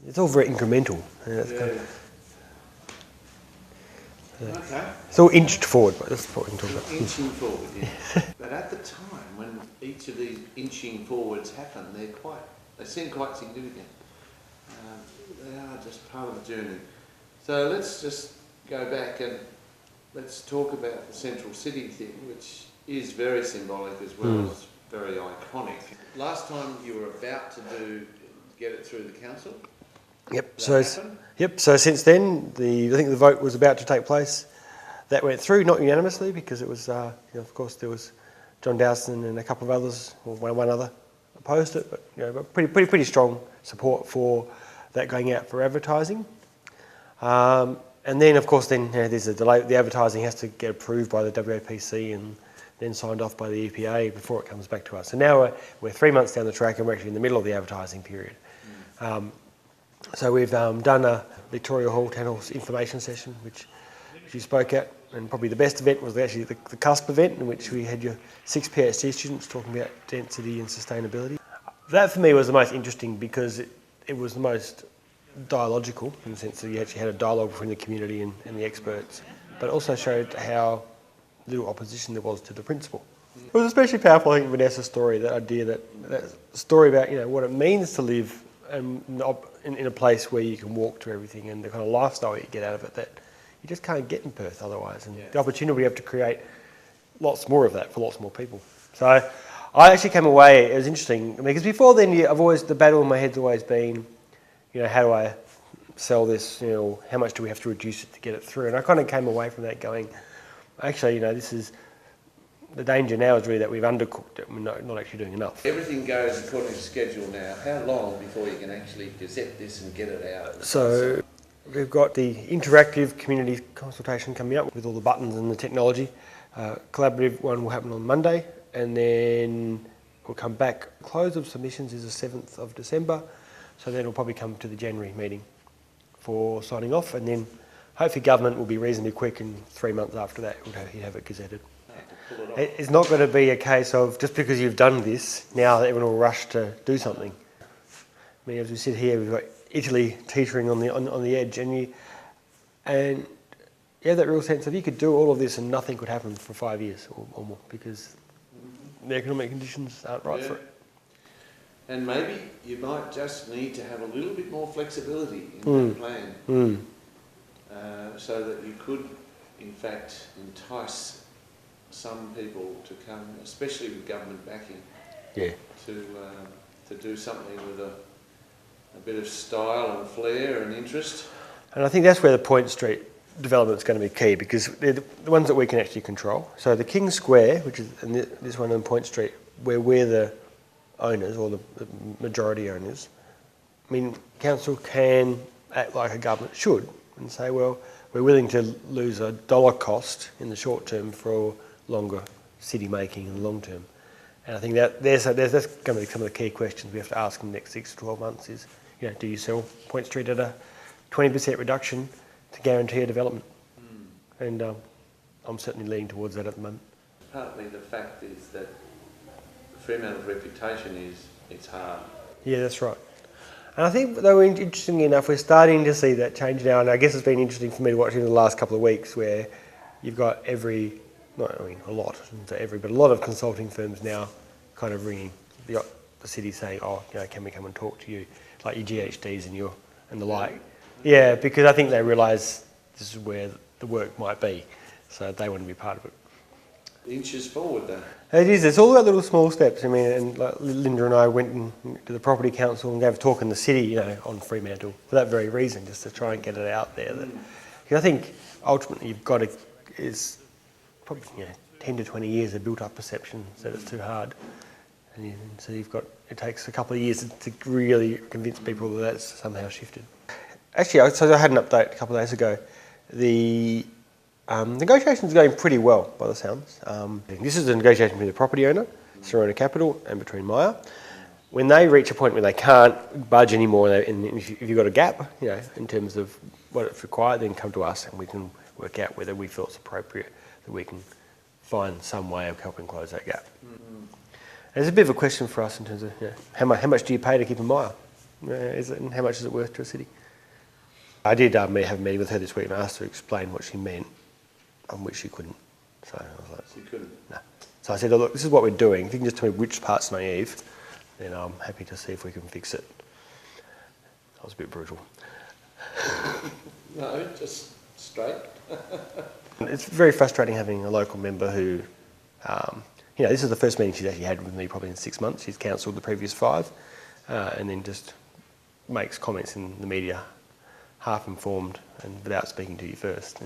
it's all very incremental. Okay. It's all inched forward, but that's what we can talk about. Inching forward, yeah. But at the time when each of these inching forwards happen, they seem quite significant. They are just part of the journey. So let's just go back and let's talk about the central city thing, which is very symbolic as well as very iconic. Last time you were about to get it through the council. Yep. So since then, I think the vote was about to take place. That went through, not unanimously, because it was, of course, there was John Dowson and a couple of others, or one other, opposed it, but pretty strong support for that going out for advertising. And then, of course, there's a delay. The advertising has to get approved by the WAPC and then signed off by the EPA before it comes back to us. So now we're 3 months down the track and we're actually in the middle of the advertising period. So we've done a Victoria Hall Town Hall information session, which you spoke at, and probably the best event was actually the CUSP event, in which we had your 6 PhD students talking about density and sustainability. That for me was the most interesting because it was the most dialogical, in the sense that you actually had a dialogue between the community and the experts, but also showed how little opposition there was to the principle. It was especially powerful, I think, Vanessa's story, that idea that story about what it means to live in a place where you can walk to everything, and the kind of lifestyle you get out of it that you just can't get in Perth otherwise, and the opportunity we have to create lots more of that for lots more people. So I actually came away, it was interesting, because before then the battle in my head's always been, how do I sell this, how much do we have to reduce it to get it through? And I kind of came away from that going, actually, this is, the danger now is really that we've undercooked it, we're not actually doing enough. Everything goes according to schedule now. How long before you can actually gazette this and get it out? So we've got the interactive community consultation coming up with all the buttons and the technology. Collaborative one will happen on Monday, and then we'll come back. Close of submissions is the 7th of December, so then it'll probably come to the January meeting for signing off, and then hopefully government will be reasonably quick, and 3 months after that we'll have it gazetted. It's not going to be a case of just because you've done this, now that everyone will rush to do something. I mean, as we sit here, we've got Italy teetering on the edge, and you have that real sense of you could do all of this and nothing could happen for 5 years or more, because the economic conditions aren't right for it. And maybe you might just need to have a little bit more flexibility in that plan, so that you could, in fact, entice some people to come, especially with government backing, to do something with a bit of style and flair and interest. And I think that's where the Point Street development is going to be key, because they're the ones that we can actually control. So the King Square, which is this one on Point Street, where we're the owners, or the majority owners, I mean, council can act like a government should and say, well, we're willing to lose a dollar cost in the short term for longer city making in the long term. And I think that that's going to be some of the key questions we have to ask in the next 6 to 12 months is, do you sell Point Street at a 20% reduction to guarantee a development? And I'm certainly leaning towards that at the moment. Partly the fact is that Fremantle's reputation is it's hard. Yeah, that's right. And I think, though, interestingly enough, we're starting to see that change now, and I guess it's been interesting for me to watch in the last couple of weeks, where you've got a lot of consulting firms now kind of ringing the city saying, can we come and talk to you, like your GHDs and the like. Yeah, because I think they realise this is where the work might be, so they want to be part of it. Inches forward, though. It is. It's all about little small steps. I mean, and like Linda and I went to the Property Council and gave a talk in the city, on Fremantle for that very reason, just to try and get it out there. Because I think ultimately you've got to, it's probably 10 to 20 years of built-up perception that it's too hard, and so it takes a couple of years to really convince people that that's somehow shifted. Actually, so I had an update a couple of days ago. The negotiations are going pretty well, by the sounds. This is a negotiation between the property owner, Serona Capital, and between Myer. When they reach a point where they can't budge anymore, and if you've got a gap, in terms of what it's required, then come to us and we can work out whether we feel it's appropriate that we can find some way of helping close that gap. And it's a bit of a question for us in terms of how much do you pay to keep a Myer? is it, and how much is it worth to a city? I did have a meeting with her this week and I asked her to explain what she meant, on which she couldn't. So I was like, She couldn't. no. So I said, oh, look, this is what we're doing. If you can just tell me which part's naive, then I'm happy to see if we can fix it. That was a bit brutal. No, just straight. It's very frustrating having a local member who, this is the first meeting she's actually had with me probably in 6 months. She's counselled the previous 5, and then just makes comments in the media, half informed and without speaking to you first.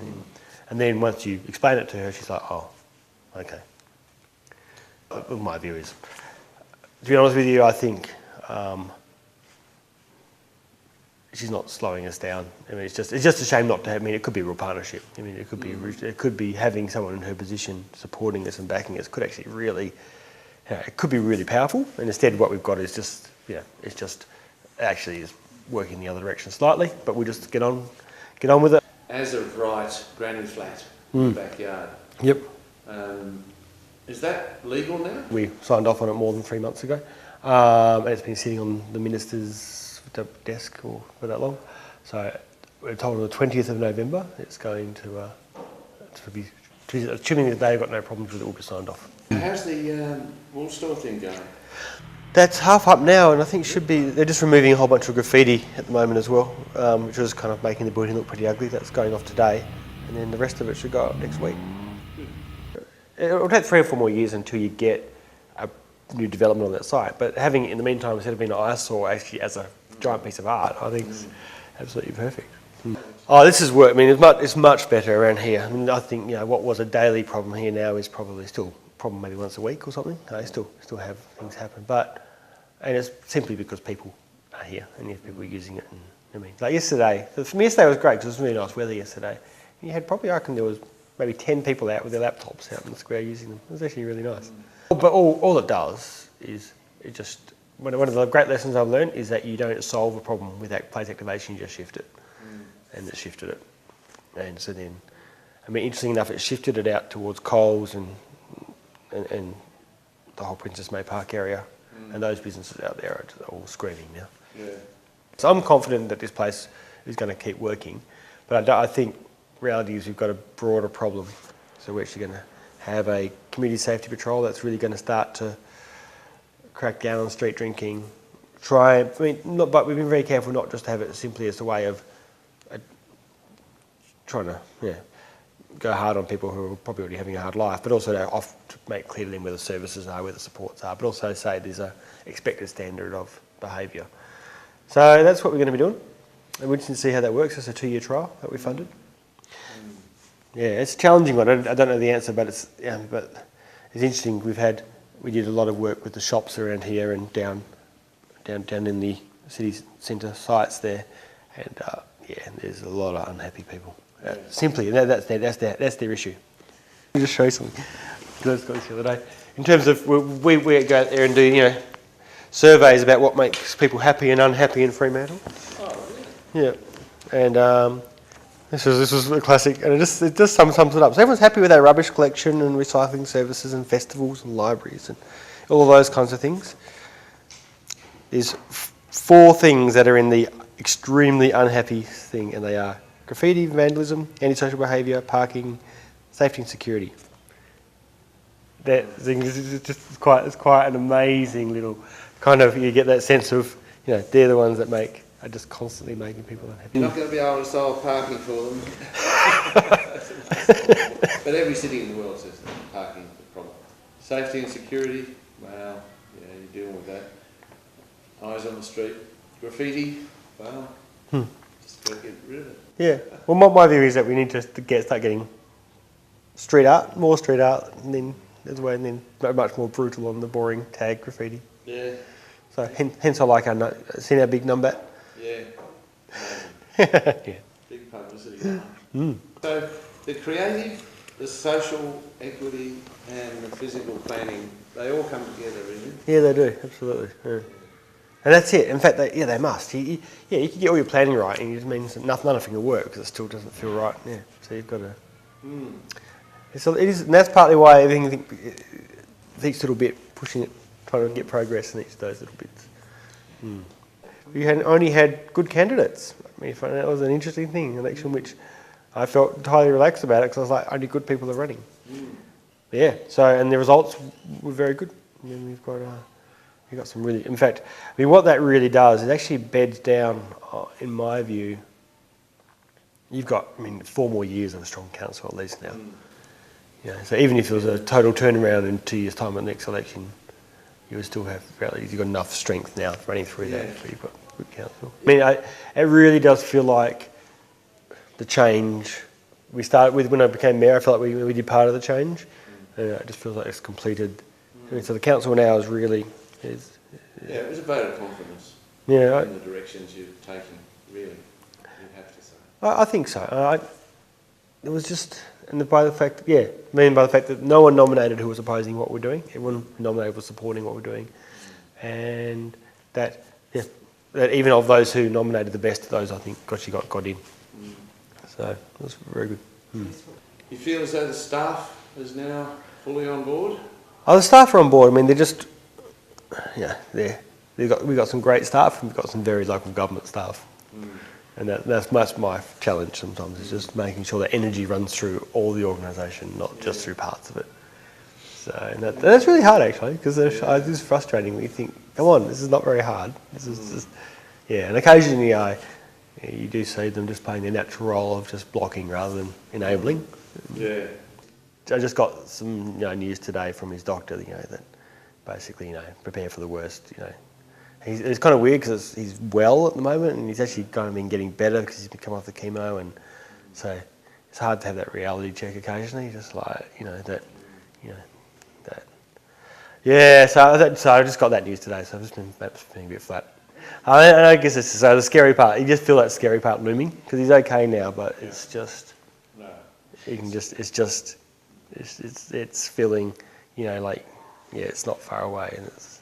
And then once you explain it to her, she's like, oh, okay. But my view is, to be honest with you, I think she's not slowing us down. I mean, it's just a shame not to have. I mean, it could be a real partnership. I mean, it could be having someone in her position supporting us and backing us could actually really, it could be really powerful. And instead, what we've got is just, it's just actually is working the other direction slightly. But we just get on with it. As of right, granny flat in the backyard. Yep. Is that legal now? We signed off on it more than 3 months ago, and it's been sitting on the minister's desk for that long. So we're told on the 20th of November it's going to be, assuming that they've got no problems with it, will be signed off. How's the wool store thing going? That's half up now, and I think they're just removing a whole bunch of graffiti at the moment as well, which is kind of making the building look pretty ugly. That's going off today, and then the rest of it should go up next week. It'll take 3 or 4 more years until you get a new development on that site, but having it in the meantime, instead of being an eyesore, actually as a giant piece of art, I think is absolutely perfect. Oh, this is work. I mean, it's much better around here. I mean, I think what was a daily problem here now is probably still a problem maybe once a week or something. I still have things happen, and it's simply because people are here and you have people using it. And I mean, like yesterday, for me yesterday was great because it was really nice weather yesterday. And you had probably, I reckon there was maybe 10 people out with their laptops out in the square using them. It was actually really nice. But all it does is it just, one of the great lessons I've learned is that you don't solve a problem with place activation, you just shift it. And it shifted it. And so then, I mean, interesting enough, it shifted it out towards Coles and the whole Princess May Park area. And those businesses out there are all screaming now. Yeah. So I'm confident that this place is going to keep working. But I think reality is we've got a broader problem. So we're actually going to have a community safety patrol that's really going to start to crack down on street drinking. But we've been very careful not just to have it simply as a way of trying to go hard on people who are probably already having a hard life, but also to make clear to them where the services are, where the supports are, but also say there's a expected standard of behaviour. So that's what we're going to be doing. And we're interested to see how that works. It's a 2-year trial that we funded. Yeah, it's a challenging one. I don't know the answer, but it's interesting. We did a lot of work with the shops around here and down in the city centre sites there, and there's a lot of unhappy people. Simply, that's their issue. Let me just show you something. I got this the other day. In terms of we go out there and do surveys about what makes people happy and unhappy in Fremantle. Oh, really? Yeah, and this was a classic, and it just sums it up. So everyone's happy with our rubbish collection and recycling services and festivals and libraries and all of those kinds of things. There's 4 things that are in the extremely unhappy thing, and they are graffiti, vandalism, antisocial behaviour, parking, safety and security. That thing is just quite an amazing little kind of, you get that sense of, they're the ones that are just constantly making people unhappy. You're not going to be able to solve parking for them. But every city in the world says that parking is a problem. Safety and security, well, you're dealing with that. Eyes on the street. Graffiti, well, just got to get rid of it. Yeah. Well, my view is that we need to start getting street art, more street art, and then much more brutal on the boring tag graffiti. Yeah. So hence I like seen our big number. Yeah. Yeah. Big publicity. So the creative, the social equity, and the physical planning, they all come together, really. Yeah, they do, absolutely. Yeah. And that's it. In fact, they must. You can get all your planning right, and it just means that nothing will work because it still doesn't feel right. Yeah. So you've got to. So it is, and that's partly why everything, each little bit, pushing it, trying to get progress in each of those little bits. we had only had good candidates. I mean, that was an interesting thing, an election which I felt entirely relaxed about it because I was like, only good people are running. Yeah, so, and the results were very good. I mean, we've got some really, in fact, I mean, what that really does is actually beds down, in my view, you've got, I mean, 4 more years of a strong council at least now. You know, so even if there was a total turnaround in 2 years' time at the next election, you would still have, you've got enough strength now running through that, so you've got good council. I mean, it really does feel like the change we started with when I became mayor. I felt like we did part of the change. It just feels like it's completed. I mean, so the council now is really... Yeah, it was a vote of confidence in the directions you're taking, really, you'd have to say. I think so. It was just... And by the fact that no one nominated who was opposing what we're doing. Everyone nominated was supporting what we're doing. And that even of those who nominated, the best of those, I think, actually got in. So it was very good. You feel as though the staff is now fully on board? Oh, the staff are on board. I mean, they're just, we've got some great staff and we've got some very local government staff. And that's my challenge sometimes, is just making sure that energy runs through all the organisation, not just through parts of it. So and that's really hard actually, because it's frustrating when you think, come on, this is not very hard. This is just, and occasionally you do see them just playing their natural role of just blocking rather than enabling. Yeah. I just got some news today from his doctor, that basically, prepare for the worst. It's kind of weird because he's well at the moment and he's actually kind of been getting better because he's been coming off the chemo, and so it's hard to have that reality check occasionally, just like that. So I just got that news today, so I've just been a bit flat. I guess it's so the scary part. You just feel that scary part looming because he's okay now, but it's just it's feeling it's not far away, and it's.